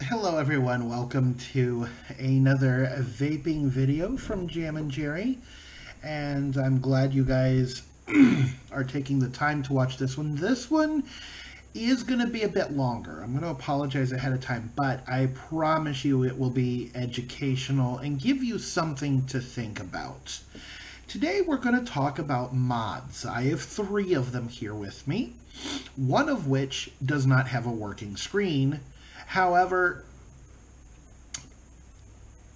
Hello everyone, welcome to another vaping video from Jam and Jerry, and I'm glad you guys are taking the time to watch this one. This one is going to be a bit longer. I'm going to apologize ahead of time, but I promise you it will be educational and give you something to think about. Today we're going to talk about mods. I have 3 of them here with me, one of which does not have a working screen. However,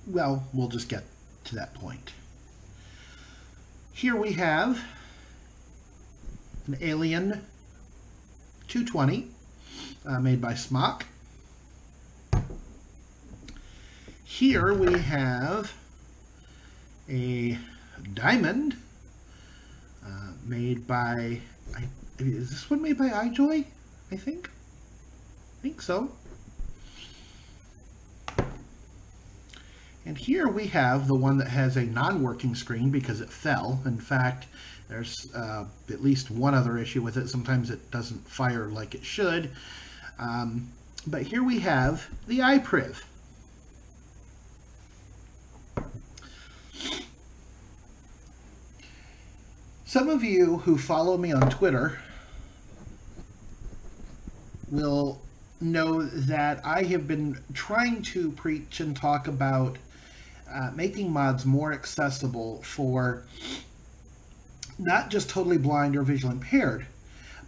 well, we'll just get to that point. Here we have an Alien 220 made by Smock. Here we have a Diamond made by, is this one made by iJoy? I think so. And here we have the one that has a non-working screen because it fell. In fact, there's at least one other issue with it. Sometimes it doesn't fire like it should. But here we have the iPriv. Some of you who follow me on Twitter will know that I have been trying to preach and talk about making mods more accessible for not just totally blind or visually impaired,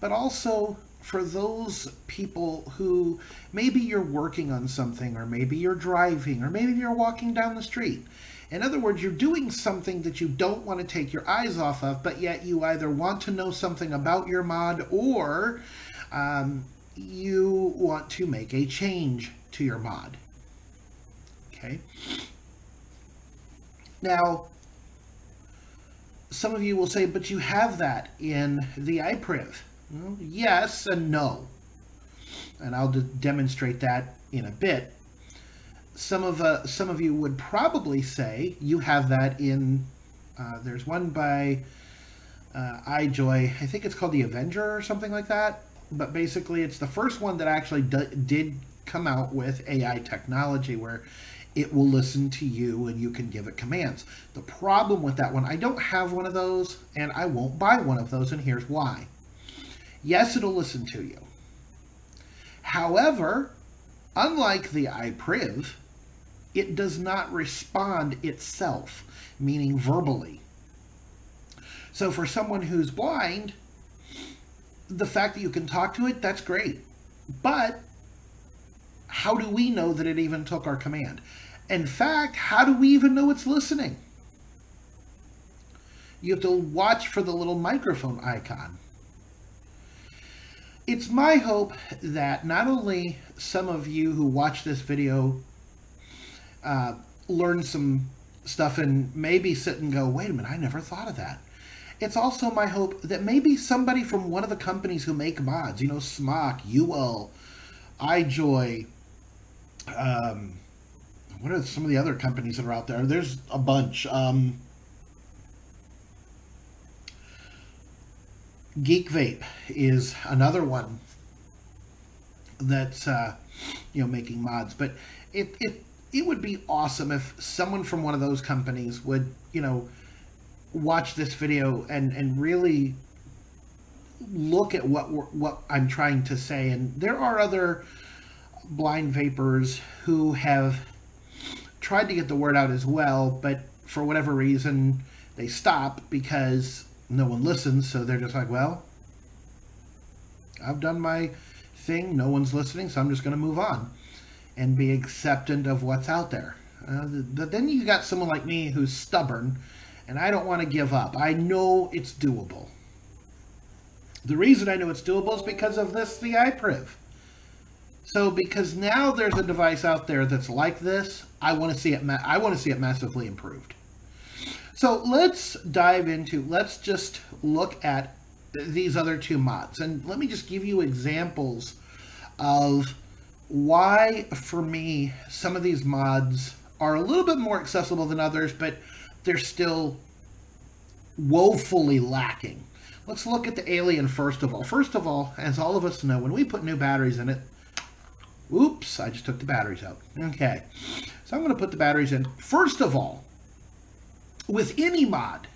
but also for those people who maybe you're working on something, or maybe you're driving, or maybe you're walking down the street. In other words, you're doing something that you don't want to take your eyes off of, but yet you either want to know something about your mod, or you want to make a change to your mod. Okay. Now, some of you will say, but you have that in the iPriv. Well, yes and no. And I'll demonstrate that in a bit. Some of you would probably say you have that in, there's one by iJoy, I think it's called the Avenger or something like that. But basically it's the first one that actually did come out with AI technology where it will listen to you and you can give it commands. The problem with that one, I don't have one of those and I won't buy one of those, and here's why. Yes, it'll listen to you. However, unlike the iPriv, it does not respond itself, meaning verbally. So for someone who's blind, the fact that you can talk to it, that's great. But how do we know that it even took our command? In fact, how do we even know it's listening? You have to watch for the little microphone icon. It's my hope that not only some of you who watch this video learn some stuff and maybe sit and go, wait a minute, I never thought of that. It's also my hope that maybe somebody from one of the companies who make mods, you know, Smock, UL, iJoy, what are some of the other companies that are out there? There's a bunch. Geek Vape is another one that's making mods. But it would be awesome if someone from one of those companies would watch this video and really look at what I'm trying to say. And there are other blind vapors who have tried to get the word out as well, but for whatever reason they stop because no one listens. So they're just like, well, I've done my thing, no one's listening, so I'm just going to move on and be acceptant of what's out there. But then you got someone like me who's stubborn, and I don't want to give up. I know it's doable. The reason I know it's doable is because of the iPriv. So because now there's a device out there that's like this, I want to see it massively improved. So let's dive into, let's just look at these other 2 mods. And let me just give you examples of why, for me, some of these mods are a little bit more accessible than others, but they're still woefully lacking. Let's look at the Alien first of all. First of all, as all of us know, when we put new batteries in it, Oops, I just took the batteries out. Okay, so I'm going to put the batteries in. First of all, with any mod,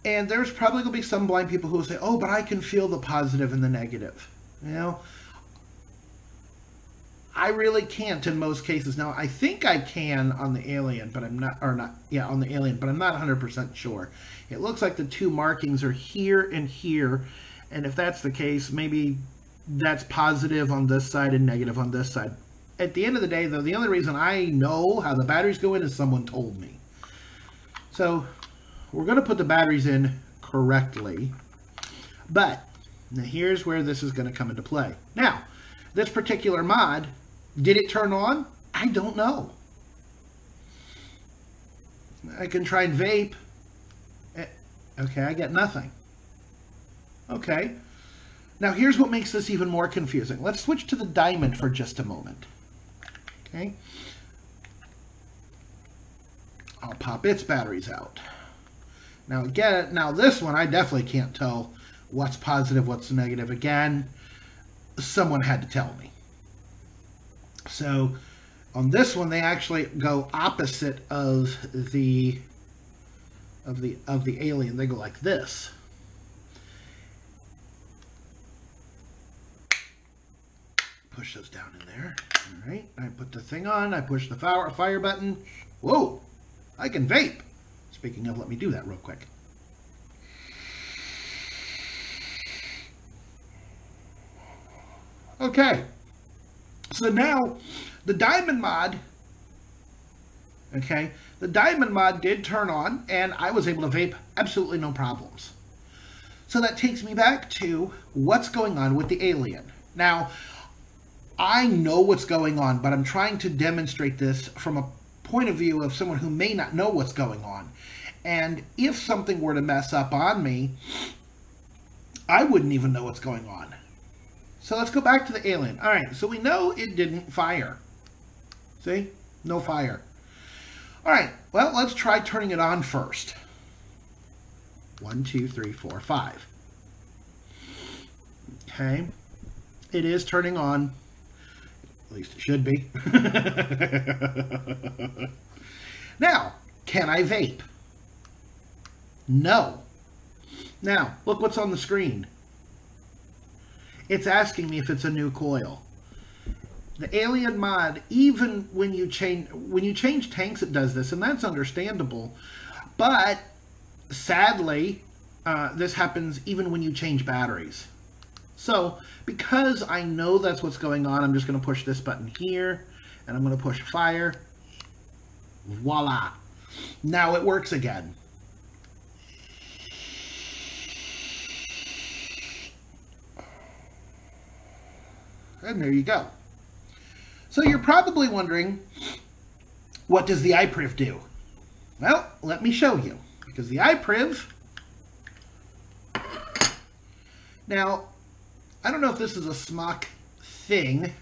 and there's probably going to be some blind people who will say, oh, but I can feel the positive and the negative. You know, I really can't in most cases. Now, I think I can on the Alien, but I'm not, or not, yeah, on the Alien, but I'm not 100% sure. It looks like the two markings are here and here, and if that's the case, maybe that's positive on this side and negative on this side. At the end of the day, though, the only reason I know how the batteries go in is someone told me. So we're going to put the batteries in correctly, but now here's where this is going to come into play. Now, this particular mod, did it turn on? I don't know. I can try and vape. Okay, I get nothing. Okay. Now here's what makes this even more confusing. Let's switch to the Diamond for just a moment. Okay. I'll pop its batteries out. Now again, now this one I definitely can't tell what's positive, what's negative. Again, someone had to tell me. So on this one, they actually go opposite of the Alien. They go like this. Push those down in there. All right. I put the thing on. I push the fire button. Whoa! I can vape. Speaking of, let me do that real quick. Okay. So now, the Diamond mod, okay, the Diamond mod did turn on, and I was able to vape absolutely no problems. So that takes me back to what's going on with the Alien. Now, I know what's going on, but I'm trying to demonstrate this from a point of view of someone who may not know what's going on. And if something were to mess up on me, I wouldn't even know what's going on. So let's go back to the Alien. All right, so we know it didn't fire. See? No fire. All right, well, let's try turning it on first. 1, 2, 3, 4, 5. Okay. It is turning on. At least it should be. Now, can I vape? No. Now, look what's on the screen. It's asking me if it's a new coil. The Alien mod, even when you change tanks, it does this, and that's understandable. But sadly, this happens even when you change batteries. So, because I know that's what's going on, I'm just going to push this button here, and I'm going to push fire. Voila! Now it works again. And there you go. So you're probably wondering, what does the iPriv do? Well, let me show you. Because the iPriv... Now, I don't know if this is a SMOC thing,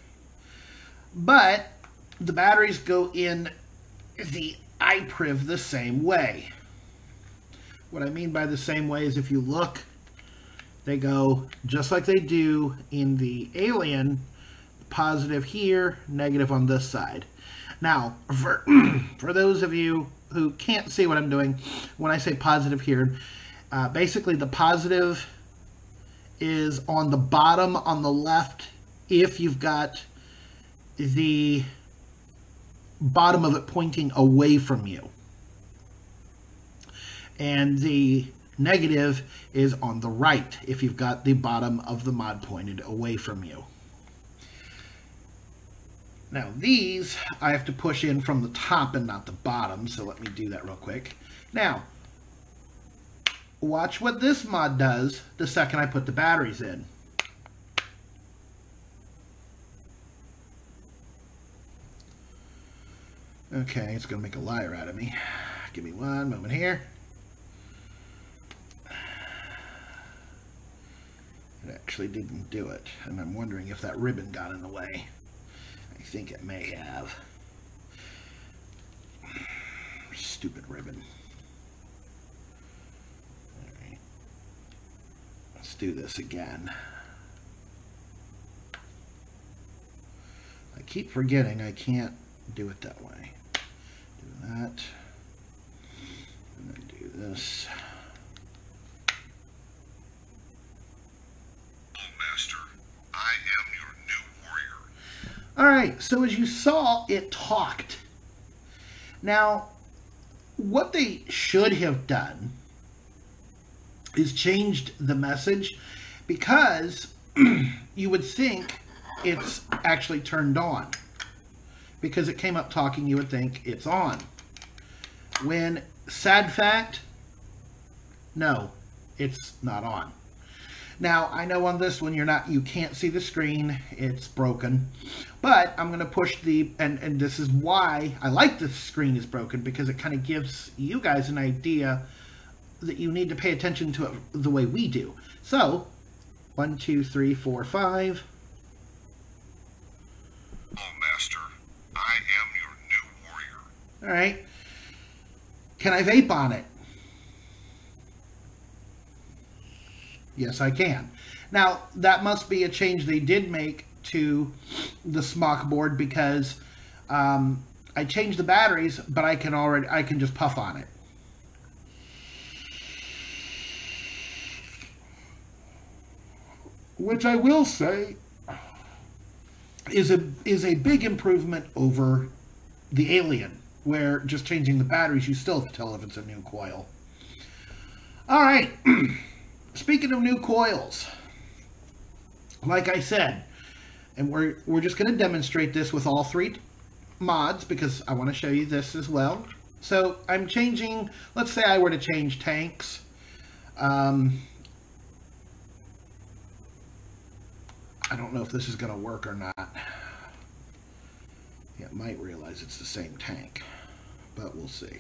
but the batteries go in the iPriv the same way. What I mean by the same way is if you look, they go just like they do in the Alien, positive here, negative on this side. Now, for those of you who can't see what I'm doing, when I say positive here, basically the positive is on the bottom on the left if you've got the bottom of it pointing away from you. And the negative is on the right if you've got the bottom of the mod pointed away from you. Now these I have to push in from the top and not the bottom, so let me do that real quick. Now, watch what this mod does the second I put the batteries in. Okay, it's going to make a liar out of me. Give me one moment here. It actually didn't do it, and I'm wondering if that ribbon got in the way. I think it may have. Stupid ribbon. Alright. Let's do this again. keep forgetting I can't do it that way. Do that. And then do this. Master, I am your new warrior. Alright, so as you saw, it talked. Now, what they should have done is changed the message, because you would think it's actually turned on. Because it came up talking, you would think it's on. When, sad fact, no, it's not on. Now, I know on this one you can't see the screen, it's broken. But I'm going to push and this is why I like this screen is broken, because it kind of gives you guys an idea that you need to pay attention to it the way we do. So, 1, 2, 3, 4, 5. Oh, Master, I am your new warrior. Alright. Can I vape on it? Yes, I can. Now, that must be a change they did make to the Smok board, because I changed the batteries, but I can just puff on it. Which I will say is a big improvement over the Alien, where just changing the batteries, you still have to tell if it's a new coil. Alright, speaking of new coils, like I said, and we're just going to demonstrate this with all 3 mods, because I want to show you this as well. So I'm changing, let's say I were to change tanks. I don't know if this is going to work or not. Yeah, it might realize it's the same tank, but we'll see.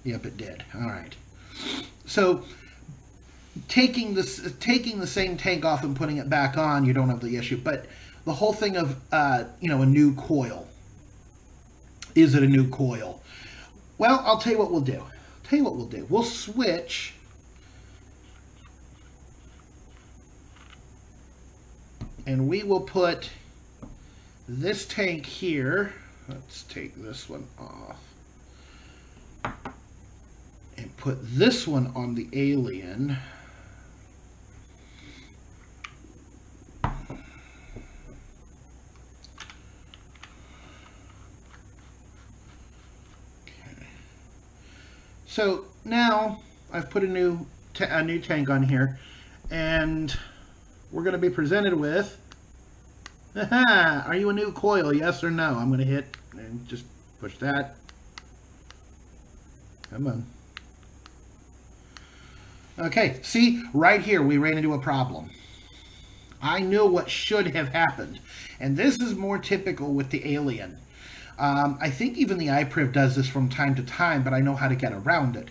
Yep, it did. All right. So taking the same tank off and putting it back on, you don't have the issue. But the whole thing of a new coil. Is it a new coil? Well, I'll tell you what we'll do. We'll switch. And we will put this tank here. Let's take this one off. And put this one on the Alien. Okay. So now I've put a new tank on here, and we're going to be presented with, are you a new coil, yes or no? I'm going to hit and just push that. Come on. Okay, see, right here we ran into a problem. I knew what should have happened. And this is more typical with the Alien. I think even the iPriv does this from time to time, but I know how to get around it.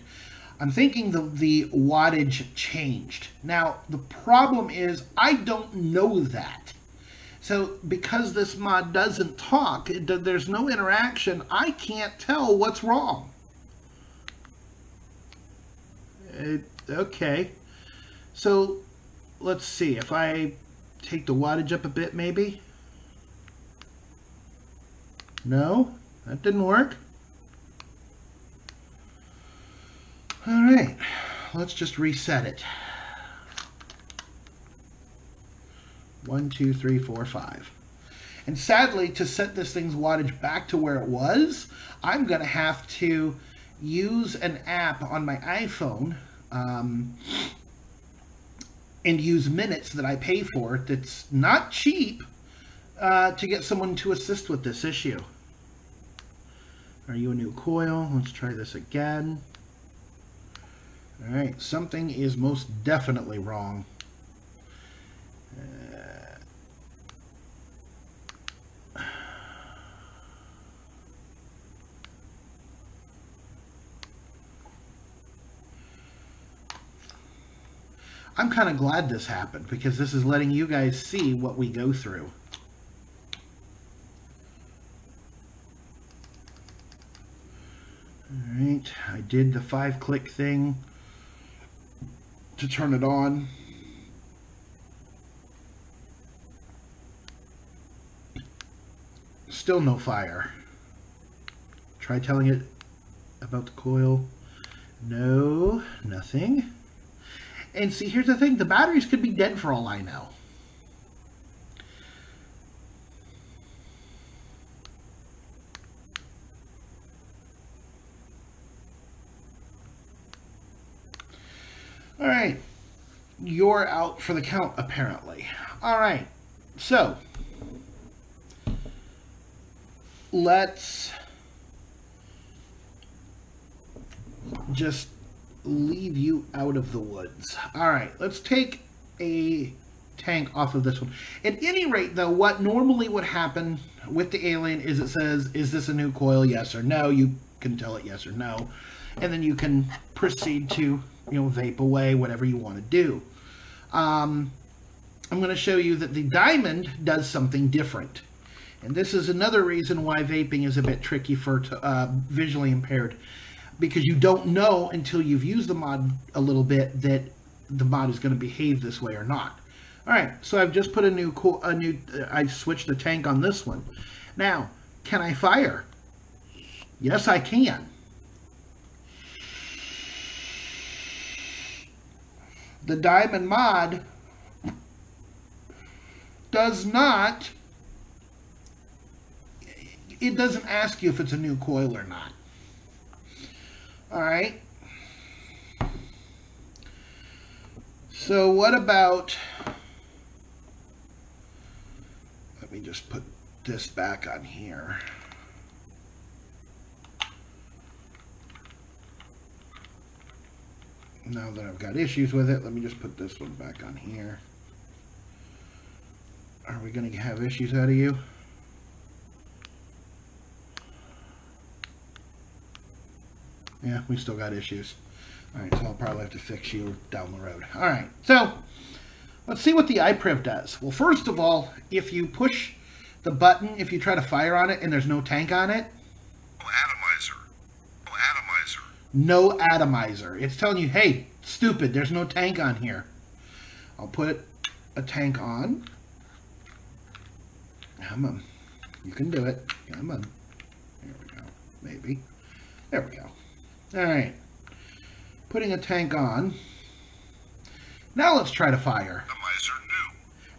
I'm thinking the wattage changed. Now, the problem is I don't know that. So, because this mod doesn't talk, there's no interaction, I can't tell what's wrong. Okay. So, let's see. If I take the wattage up a bit, maybe? No? That didn't work? Alright, let's just reset it. 1, 2, 3, 4, 5. And sadly, to set this thing's wattage back to where it was, I'm going to have to use an app on my iPhone and use minutes that I pay for that's not cheap to get someone to assist with this issue. Are you a new coil? Let's try this again. Alright, something is most definitely wrong. I'm kind of glad this happened, because this is letting you guys see what we go through. Alright, I did the 5-click thing to turn it on. Still no fire. Try telling it about the coil. No, nothing. And see, here's the thing. The batteries could be dead for all I know. All right. You're out for the count, apparently. All right. So, let's just leave you out of the woods. All right, let's take a tank off of this one. At any rate, though, what normally would happen with the Alien is it says, is this a new coil, yes or no? You can tell it yes or no. And then you can proceed to, vape away, whatever you want to do. I'm going to show you that the Diamond does something different. And this is another reason why vaping is a bit tricky for visually impaired. Because you don't know until you've used the mod a little bit that the mod is going to behave this way or not. All right, so I've just put I've switched the tank on this one. Now, can I fire? Yes, I can. The Diamond mod does not, it doesn't ask you if it's a new coil or not. All right. So what about, let me just put this back on here. Now that I've got issues with it, let me just put this one back on here. Are we going to have issues out of you? Yeah, we still got issues. All right, so I'll probably have to fix you down the road. All right, so let's see what the iPriv does. Well, first of all, if you push the button, if you try to fire on it and there's no tank on it. No atomizer. No atomizer. No atomizer. It's telling you, hey, stupid, there's no tank on here. I'll put a tank on. Come on. You can do it. Come on. There we go. Maybe. There we go. All right. Putting a tank on. Now let's try to fire. Atomizer new.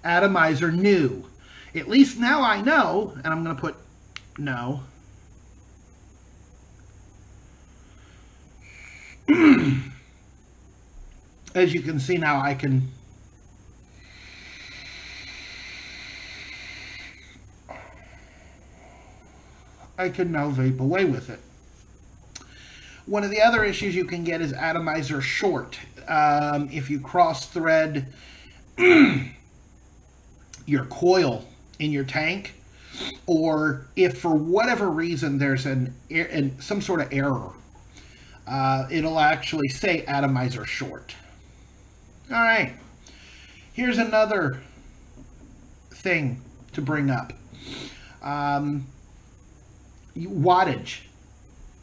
Atomizer new. At least now I know, and I'm going to put no. As you can see now, I can now vape away with it. One of the other issues you can get is atomizer short. If you cross-thread your coil in your tank, or if for whatever reason there's some sort of error, it'll actually say atomizer short. All right, here's another thing to bring up. Wattage.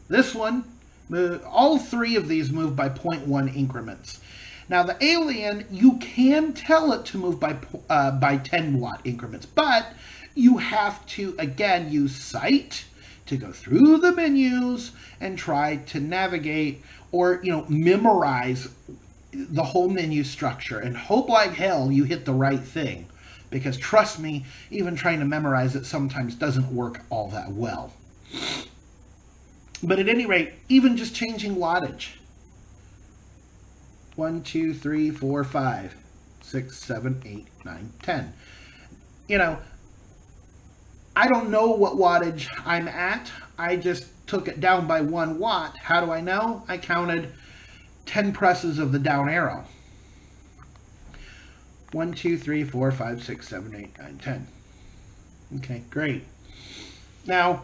This one, all three of these move by 0.1 increments. Now the Alien, you can tell it to move by 10 watt increments, but you have to again use sight to go through the menus and try to navigate or memorize the whole menu structure and hope like hell you hit the right thing, because trust me, even trying to memorize it sometimes doesn't work all that well. But at any rate, even just changing wattage. 1, 2, 3, 4, 5, 6, 7, 8, 9, 10. I don't know what wattage I'm at. I just took it down by 1 watt. How do I know? I counted 10 presses of the down arrow. 1, 2, 3, 4, 5, 6, 7, 8, 9, 10. Okay, great. Now,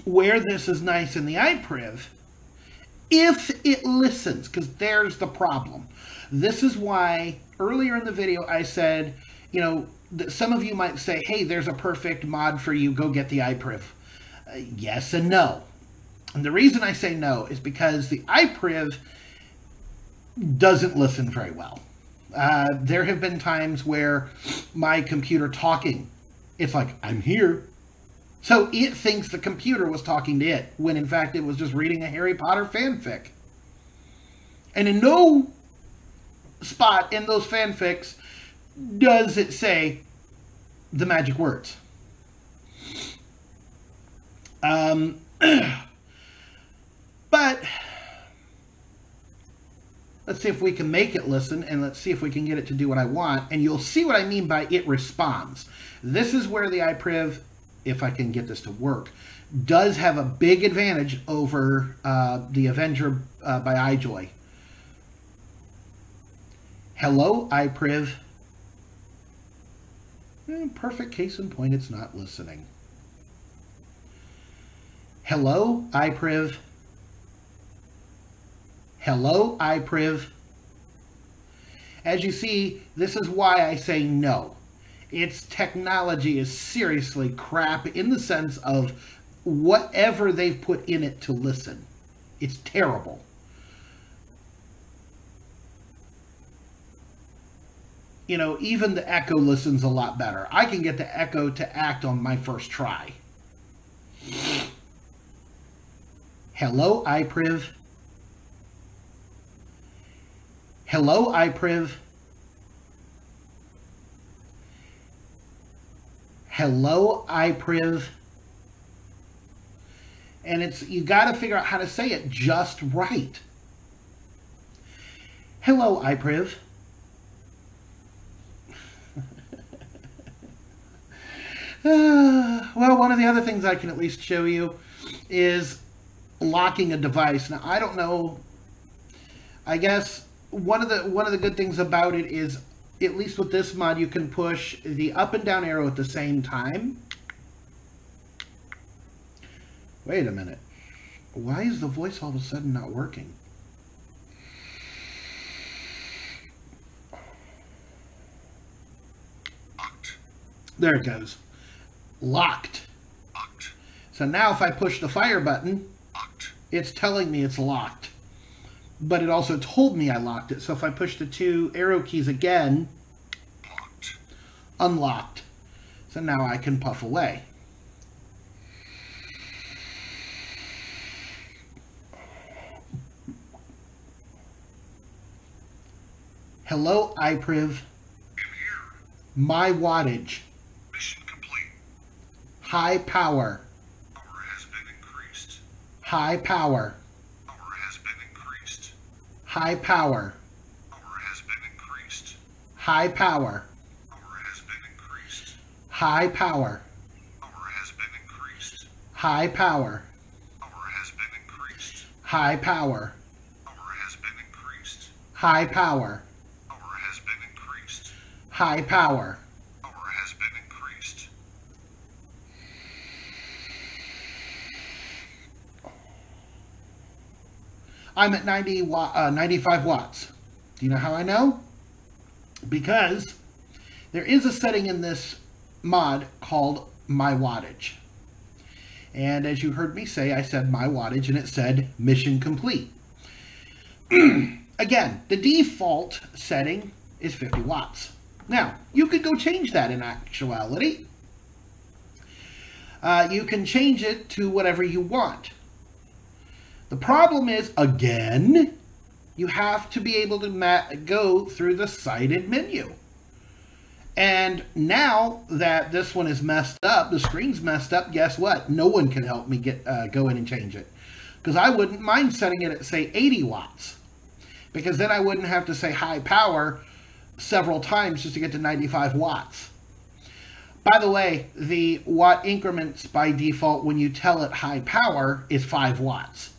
where this is nice in the iPriv, if it listens, because there's the problem. This is why earlier in the video I said, some of you might say, hey, there's a perfect mod for you, go get the iPriv. Yes and no. And the reason I say no is because the iPriv doesn't listen very well. There have been times where my computer talking, it's like, I'm here, So it thinks the computer was talking to it, when in fact it was just reading a Harry Potter fanfic. And in no spot in those fanfics does it say the magic words. But let's see if we can make it listen, and let's see if we can get it to do what I want, and you'll see what I mean by it responds. This is where the iPriv, if I can get this to work, does have a big advantage over the Avenger by iJoy. Hello, iPriv. Perfect case in point, it's not listening. Hello, iPriv. Hello, iPriv. As you see, this is why I say no. Its technology is seriously crap in the sense of whatever they've put in it to listen. It's terrible. You know, even the Echo listens a lot better. I can get the Echo to act on my first try. Hello, iPriv. Hello, iPriv. Hello, iPriv. And it's, you got to figure out how to say it just right. Hello, iPriv. Well, one of the other things I can at least show you is locking a device. Now, I don't know. I guess one of the good things about it is, at least with this mod, you can push the up and down arrow at the same time. Wait a minute. Why is the voice all of a sudden not working? Locked. There it goes. Locked. Locked. So now if I push the fire button, Locked. it's telling me it's locked. But it also told me I locked it. So if I push the two arrow keys again, Locked. unlocked. So now I can puff away. Hello, iPriv. In here. My wattage. Mission complete. High power. Power has been increased. High power. Power has been increased. High power. Power has been increased. High power. Power has been increased. High power. Power has been increased. High power. Power has been increased. High power. Power has been increased. High power. Power has been increased. High power. Power has been increased. I'm at 95 watts. Do you know how I know? Because there is a setting in this mod called My Wattage. And as you heard me say, I said My Wattage and it said mission complete. Again, the default setting is 50 watts. Now, you could go change that in actuality. You can change it to whatever you want. The problem is, again, you have to be able to go through the sighted menu. And now that this one is messed up, the screen's messed up, guess what? No one can help me go in and change it. Because I wouldn't mind setting it at, say, 80 watts. Because then I wouldn't have to say high power several times just to get to 95 watts. By the way, the watt increments by default when you tell it high power is 5 watts.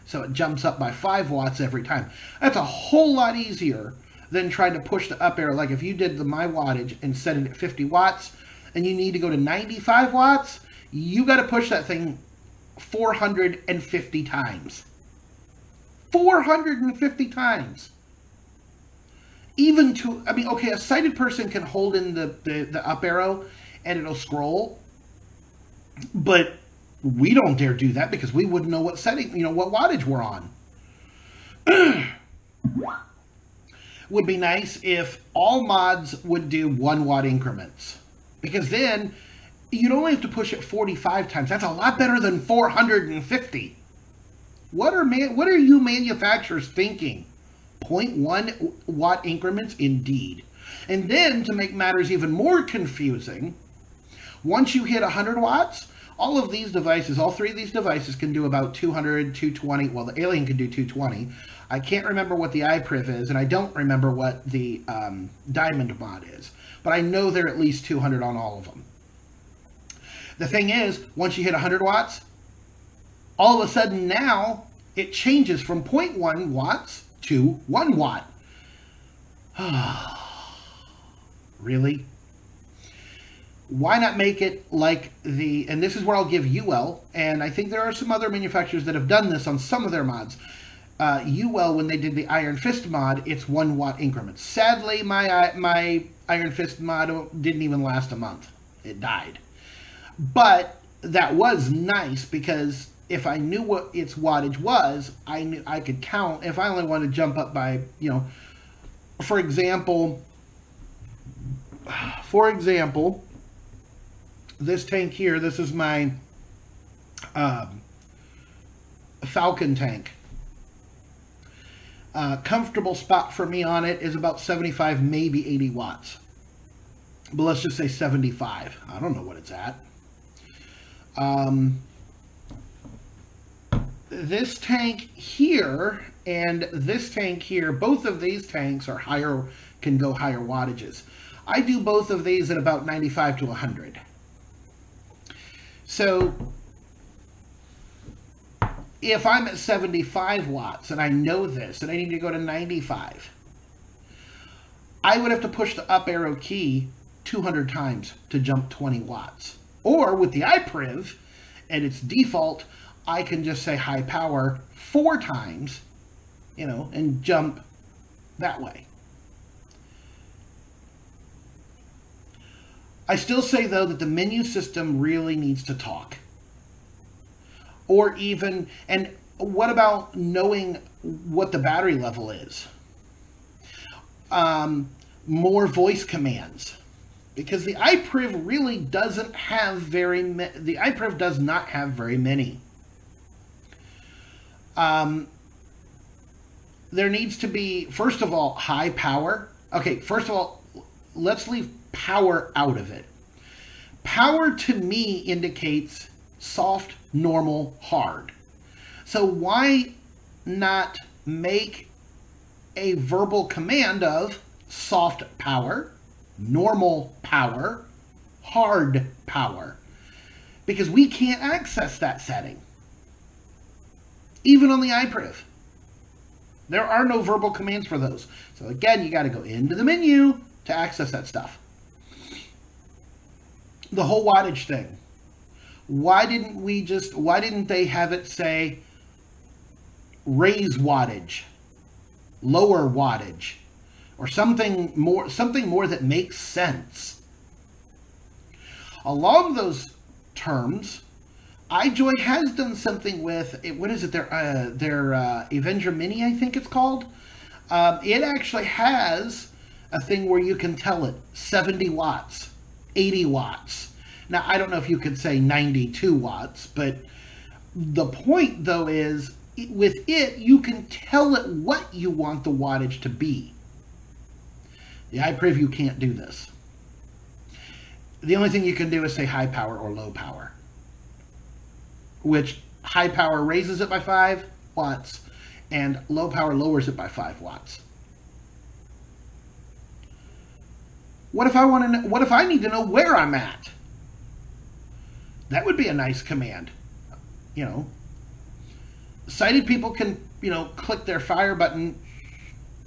So it jumps up by 5 watts every time. That's a whole lot easier than trying to push the up arrow. Like if you did the My Wattage and set it at 50 watts and you need to go to 95 watts, you got to push that thing 450 times. 450 times. Even to, I mean, okay, a sighted person can hold in the up arrow and it'll scroll. But we don't dare do that because we wouldn't know what setting, what wattage we're on. Would be nice if all mods would do 1 watt increments. Because then you'd only have to push it 45 times. That's a lot better than 450. What are you manufacturers thinking? 0.1 watt increments? Indeed. And then, to make matters even more confusing, once you hit 100 watts, all of these devices, all three of these devices can do about 200, 220. Well, the Alien can do 220. I can't remember what the iPriv is, and I don't remember what the Diamond mod is. But I know they're at least 200 on all of them. The thing is, once you hit 100 watts, all of a sudden now, it changes from 0.1 watts to 1 watt. Really? Why not make it like and this is where I'll give UL, and I think there are some other manufacturers that have done this on some of their mods. UL, when they did the Iron Fist mod, it's 1 watt increments. Sadly, my Iron Fist mod didn't even last a month. It died. But that was nice, because if I knew what its wattage was, I knew I could count. If I only wanted to jump up by, for example, this tank here, this is my Falcon tank. Comfortable spot for me on it is about 75, maybe 80 watts. But let's just say 75. I don't know what it's at. This tank here and this tank here, both of these tanks are higher, can go higher wattages. I do both of these at about 95 to 100. So if I'm at 75 watts and I know this and I need to go to 95, I would have to push the up arrow key 200 times to jump 20 watts. Or with the iPriv and its default, I can just say high power 4 times, and jump that way. I still say, though, that the menu system really needs to talk. Or even, and what about knowing what the battery level is? More voice commands. Because the iPriv really doesn't have the iPriv does not have very many. There needs to be, first of all, high power. Okay, first of all, let's leave power out of it. Power to me indicates soft, normal, hard. So why not make a verbal command of soft power, normal power, hard power? Because we can't access that setting. Even on the iPriv. There are no verbal commands for those. So again, you got to go into the menu to access that stuff. The whole wattage thing. Why didn't they have it say raise wattage, lower wattage, or something more that makes sense? Along those terms, iJoy has done something with what is it? Their Avenger Mini, I think it's called. It actually has a thing where you can tell it 70 watts, 80 watts. Now, I don't know if you could say 92 watts, but the point, though, is with it, you can tell it what you want the wattage to be. The iPriv, you can't do this. The only thing you can do is say high power or low power, which high power raises it by 5 watts and low power lowers it by 5 watts. What if I need to know where I'm at? That would be a nice command. Sighted people can, click their fire button,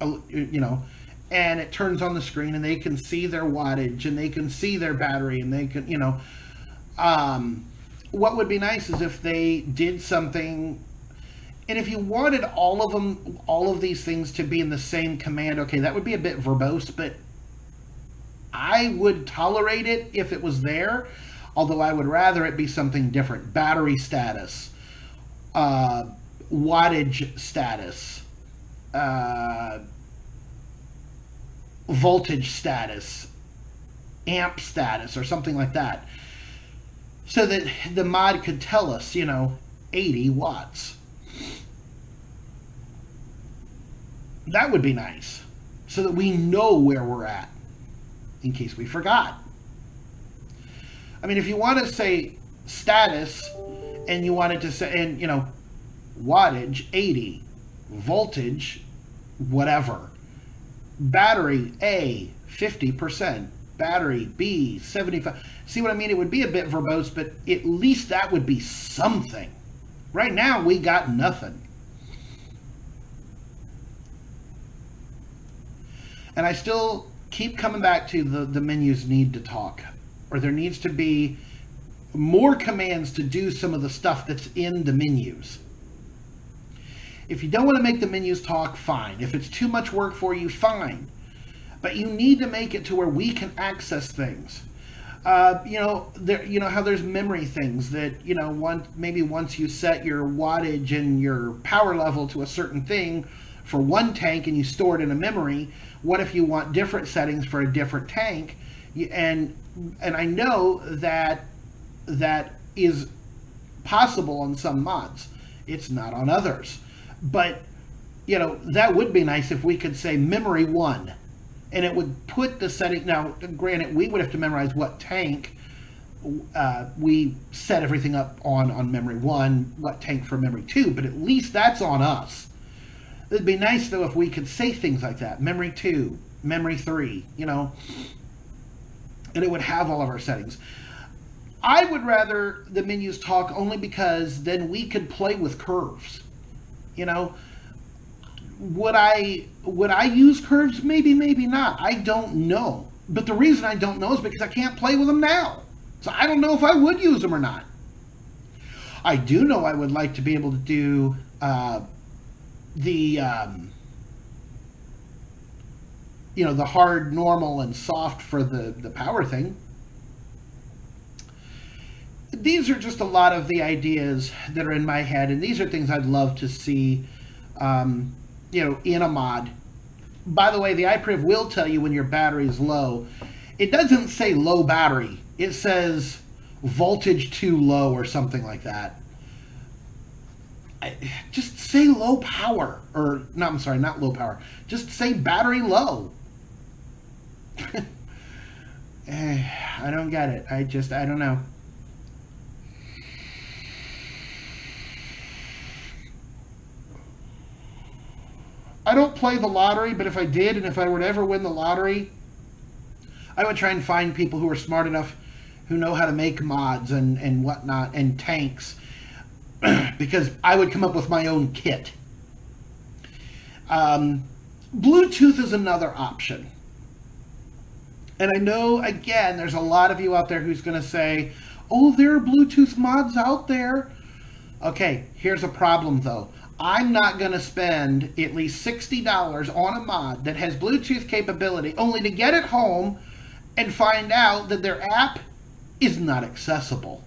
and it turns on the screen and they can see their wattage and they can see their battery and they can, what would be nice is if they did something, and if you wanted all of these things to be in the same command, okay, that would be a bit verbose, but I would tolerate it if it was there, although I would rather it be something different. Battery status, wattage status, voltage status, amp status, or something like that. so that the mod could tell us, 80 watts. That would be nice, so that we know where we're at in case we forgot. I mean, if you want to say status and you wanted to say, and wattage 80, voltage whatever, battery A 50%, battery B 75. See what I mean? It would be a bit verbose, but at least that would be something. Right now we got nothing. And I still keep coming back to the menus need to talk, or there needs to be more commands to do some of the stuff that's in the menus. If you don't want to make the menus talk, fine. If it's too much work for you, fine. But you need to make it to where we can access things. How there's memory things that, maybe once you set your wattage and your power level to a certain thing for one tank and you store it in a memory, what if you want different settings for a different tank? And I know that is possible on some mods. It's not on others. But, that would be nice if we could say memory 1. And it would put the setting. Now, granted, we would have to memorize what tank we set everything up on memory 1, what tank for memory 2, but at least that's on us. It'd be nice, though, if we could say things like that. Memory 2, memory 3, and it would have all of our settings. I would rather the menus talk only because then we could play with curves. Would I use curves? Maybe, maybe not. I don't know. But the reason I don't know is because I can't play with them now. So I don't know if I would use them or not. I do know I would like to be able to do the hard, normal, and soft for the power thing. These are just a lot of the ideas that are in my head, and these are things I'd love to see in a mod. By the way, the iPriv will tell you when your battery is low. It doesn't say low battery. It says voltage too low or something like that. Just say low power. Or, no, I'm sorry, not low power. Just say battery low. I don't get it. I don't know. I don't play the lottery, but if I did, and if I were to ever win the lottery, I would try and find people who are smart enough, who know how to make mods and whatnot, and tanks, because I would come up with my own kit. Bluetooth is another option. And I know, again, there's a lot of you out there who's going to say, oh, there are Bluetooth mods out there. Okay, here's a problem, though. I'm not going to spend at least $60 on a mod that has Bluetooth capability only to get it home and find out that their app is not accessible.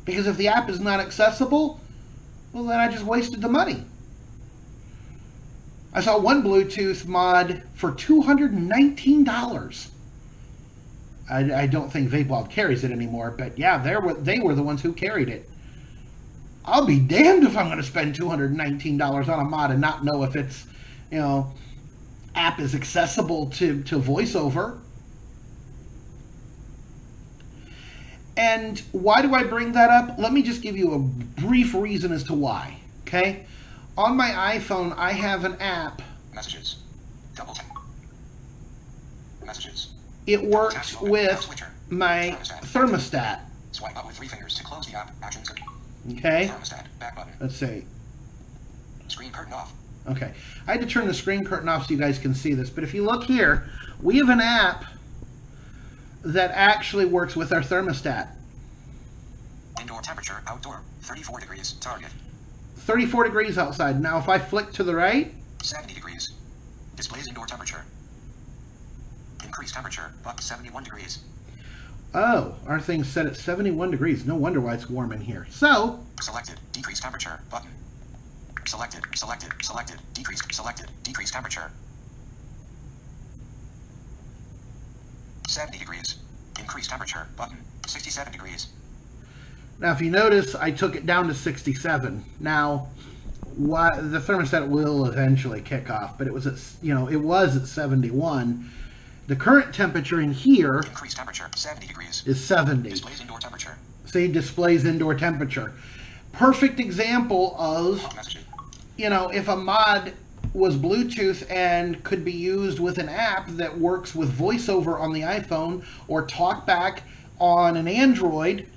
Because if the app is not accessible, well, then I just wasted the money. I saw one Bluetooth mod for $219. I don't think VapeWild carries it anymore, but yeah, they were the ones who carried it. I'll be damned if I'm going to spend $219 on a mod and not know if its, app is accessible to VoiceOver. And why do I bring that up? Let me just give you a brief reason as to why, okay? On my iPhone, I have an app. Messages. Double tap. Messages. It works with my thermostat. Swipe up with 3 fingers to close the app. Actions. Okay. Thermostat. Back button. Let's see. Screen curtain off. Okay. I had to turn the screen curtain off so you guys can see this. But if you look here, we have an app that actually works with our thermostat. Indoor temperature. Outdoor. 34 degrees. Target. 34 degrees outside. Now if I flick to the right. 70 degrees. Displays indoor temperature. Increased temperature. Up 71 degrees. Oh, our thing's set at 71 degrees. No wonder why it's warm in here. So. Selected. Decreased temperature. Button. Selected. Selected. Selected. Decreased. Selected. Decreased temperature. 70 degrees. Increase temperature button. 67 degrees. Now, if you notice, I took it down to 67. Now, the thermostat will eventually kick off, but it was at, it was at 71. The current temperature in here Increase temperature 70 degrees. is 70. Displays indoor temperature. See, displays indoor temperature. Perfect example of, Off messages. if a mod was Bluetooth and could be used with an app that works with VoiceOver on the iPhone or TalkBack on an Android,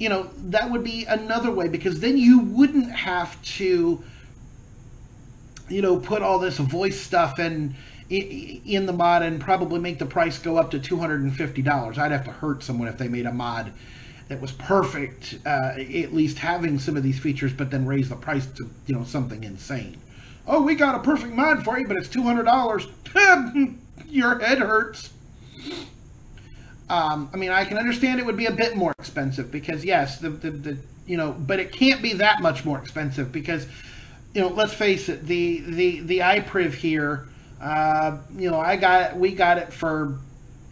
that would be another way, because then you wouldn't have to, put all this voice stuff in the mod and probably make the price go up to $250. I'd have to hurt someone if they made a mod that was perfect, at least having some of these features, but then raise the price to, something insane. Oh, we got a perfect mod for you, but it's $200. Your head hurts. I can understand it would be a bit more expensive because, yes, but it can't be that much more expensive because, let's face it, the iPriv here, we got it for,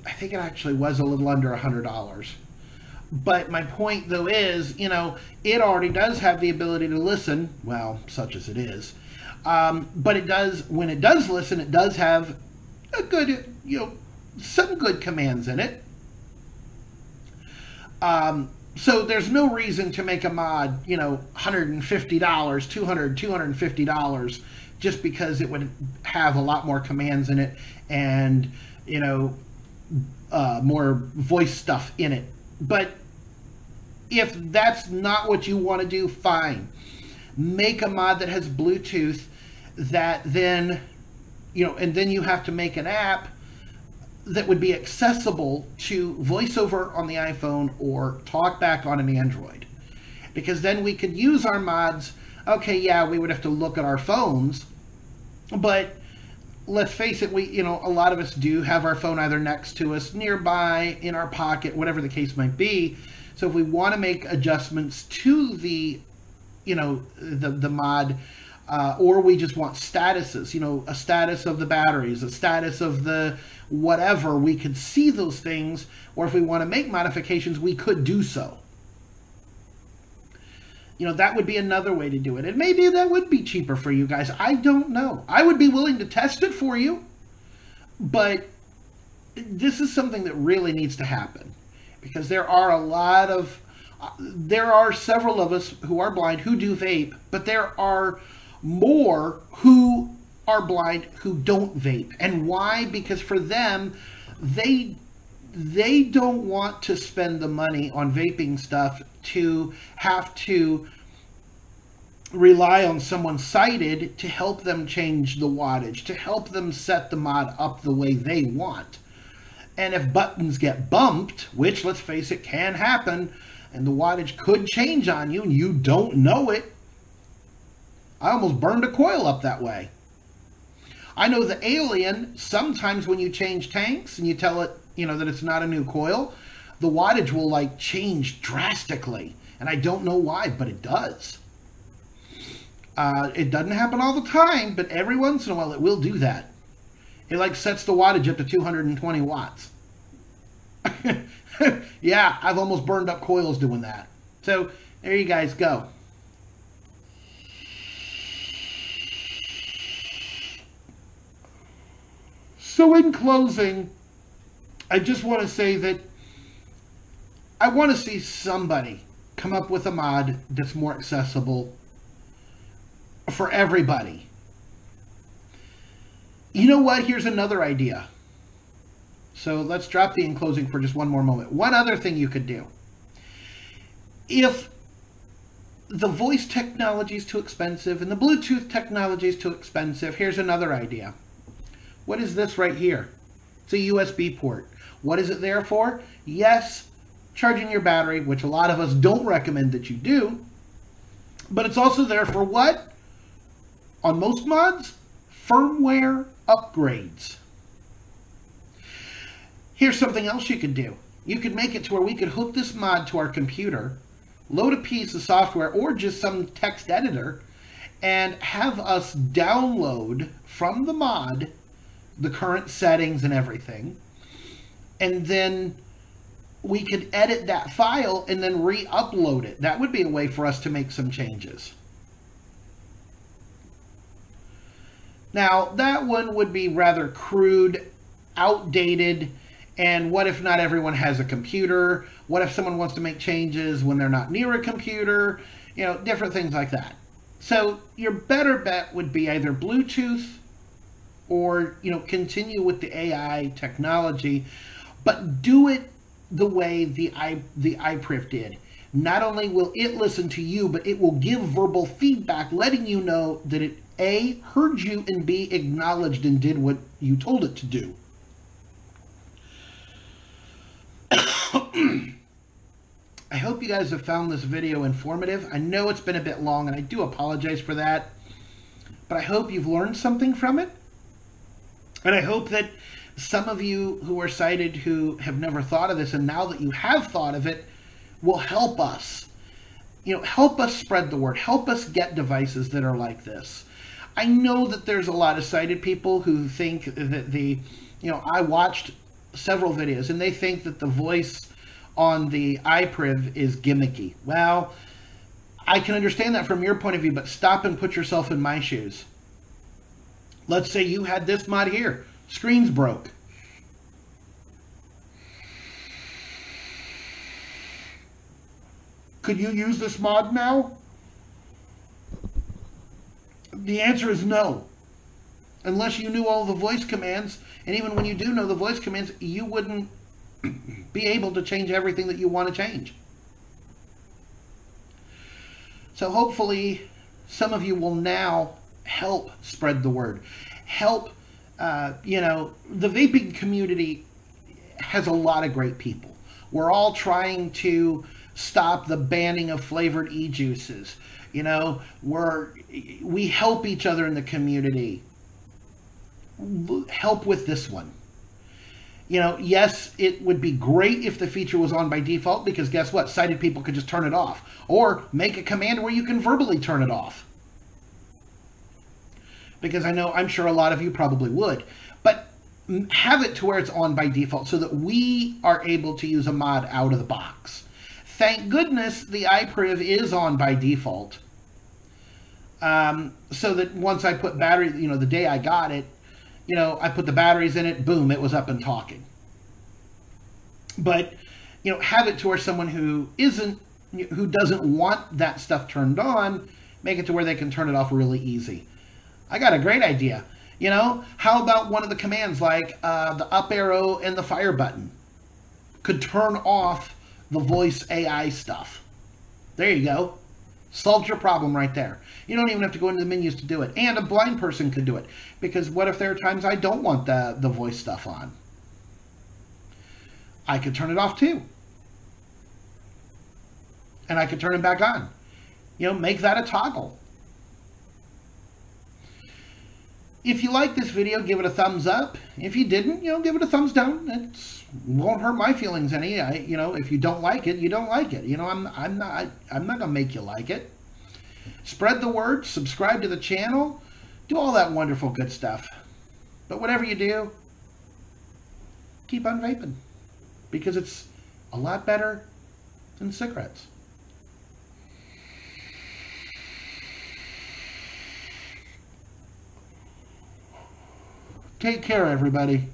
I think it actually was a little under $100. But my point, though, is, it already does have the ability to listen, well, such as it is. But it does, when it does listen, it does have a good, some good commands in it. So there's no reason to make a mod, $150, $200, $250, just because it would have a lot more commands in it and, more voice stuff in it. But if that's not what you want to do, fine. Make a mod that has Bluetooth that then, and then you have to make an app that would be accessible to VoiceOver on the iPhone or TalkBack on an Android. Because then we could use our mods. Okay, yeah, we would have to look at our phones, but let's face it, a lot of us do have our phone either next to us, nearby, in our pocket, whatever the case might be. So if we want to make adjustments to the mod, or we just want statuses, a status of the batteries, a status of the whatever, we could see those things, or if we want to make modifications, we could do so. That would be another way to do it. And maybe that would be cheaper for you guys. I don't know. I would be willing to test it for you, but this is something that really needs to happen, because there are several of us who are blind who do vape, but there are more who are blind who don't vape. And why? Because for them, they don't want to spend the money on vaping stuff to have to rely on someone sighted to help them change the wattage, to help them set the mod up the way they want. And if buttons get bumped, which, let's face it, can happen, and the wattage could change on you and you don't know it. I almost burned a coil up that way. I know the Alien, sometimes when you change tanks and you tell it, that it's not a new coil, the wattage will change drastically. And I don't know why, but it does. It doesn't happen all the time, but every once in a while it will do that. It sets the wattage up to 220 watts. Yeah, I've almost burned up coils doing that. So there you guys go. So in closing, I just want to say that I want to see somebody come up with a mod that's more accessible for everybody. You know what? Here's another idea. So let's drop the in closing for just one more moment. One other thing you could do. If the voice technology is too expensive and the Bluetooth technology is too expensive, here's another idea. What is this right here? It's a USB port. What is it there for? Yes, charging your battery, which a lot of us don't recommend that you do. But it's also there for what? On most mods, firmware upgrades. Here's something else you could do. You could make it to where we could hook this mod to our computer, load a piece of software or just some text editor, and have us download from the mod the current settings and everything, and then we could edit that file and then re-upload it. That would be a way for us to make some changes. Now, that one would be rather crude, outdated, and what if not everyone has a computer? What if someone wants to make changes when they're not near a computer? You know, different things like that. So your better bet would be either Bluetooth or, you know, continue with the AI technology, but do it the way the iPriv did. Not only will it listen to you, but it will give verbal feedback, letting you know that it A, heard you, and B, acknowledged and did what you told it to do. I hope you guys have found this video informative. I know it's been a bit long, and I do apologize for that, but I hope you've learned something from it. And I hope that some of you who are sighted who have never thought of this, and now that you have thought of it, will help us. You know, help us spread the word. Help us get devices that are like this. I know that there's a lot of sighted people who think that I watched several videos, and they think that the voice on the iPriv is gimmicky. Well, I can understand that from your point of view, but stop and put yourself in my shoes. Let's say you had this mod here. Screen's broke. Could you use this mod now? The answer is no. Unless you knew all the voice commands, and even when you do know the voice commands, you wouldn't be able to change everything that you want to change. So hopefully some of you will now help spread the word. Help, the vaping community has a lot of great people. We're all trying to stop the banning of flavored e-juices. You know, we help each other in the community. Help with this one. You know, yes, it would be great if the feature was on by default, because guess what? Sighted people could just turn it off. Or make a command where you can verbally turn it off. Because I'm sure a lot of you probably would. But have it to where it's on by default so that we are able to use a mod out of the box. Thank goodness the iPriv is on by default. So that once I put battery, the day I got it, I put the batteries in it, boom, it was up and talking. But, have it to where someone who doesn't want that stuff turned on, make it to where they can turn it off really easy. I got a great idea. How about one of the commands like the up arrow and the fire button could turn off the voice AI stuff. There you go. Solved your problem right there. You don't even have to go into the menus to do it. And a blind person could do it. Because what if there are times I don't want the voice stuff on? I could turn it off too. And I could turn it back on. Make that a toggle. If you like this video, give it a thumbs up. If you didn't, give it a thumbs down. It won't hurt my feelings any. If you don't like it, you don't like it. I'm not gonna make you like it. Spread the word. Subscribe to the channel. Do all that wonderful good stuff. But whatever you do, keep on vaping, because it's a lot better than cigarettes. Take care, everybody.